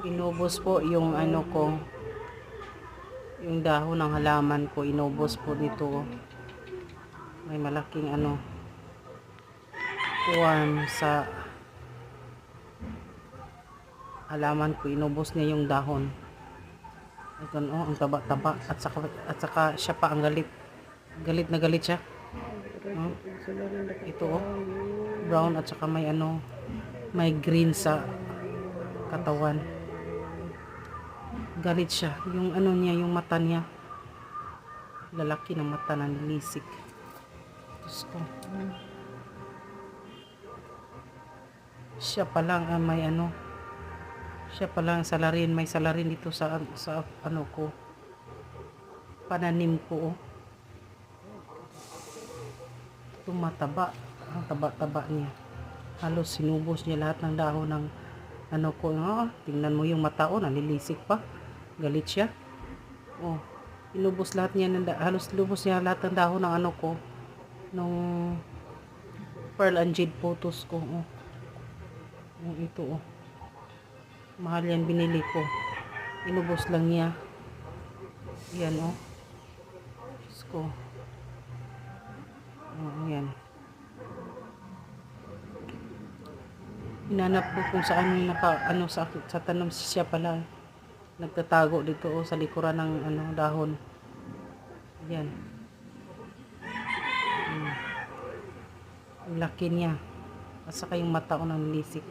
Inubos po yung ano ko, yung dahon ng halaman ko, inubos po dito. May malaking ano, worm sa halaman ko, inubos niya yung dahon. Ito oh, ang taba-taba at saka siya pa ang galit. Galit na galit siya. Oh, ito oh, brown at saka may ano, may green sa katawan. Galit siya. Yung ano niya, yung mata niya. Lalaki ng mata na nilisik. Diyos ko. Siya pa lang may ano. Siya pa lang salarin. May salarin dito sa ano ko. Pananim ko. Oh. Tumataba. Ang taba-taba niya. Halos sinubos niya lahat ng dahon ng ano ko. Oh, tingnan mo yung mata. Oh, nanilisik pa. Galit siya. Oh. Inubos lahat niya, halos lubos niya lahat ng dahon ng ano ko. Nung pearl and jade photos ko. Oh. Yung ito oh. Mahal yan binili ko. Inubos lang niya. Yan oh. Diyos ko. Oh, yan. Hinanap ko kung saan ano sa tanom siya pala. Nagtatago dito oh, sa likuran ng ano dahon. Yan. Ang laki niya. At saka yung mata ko ng lisik.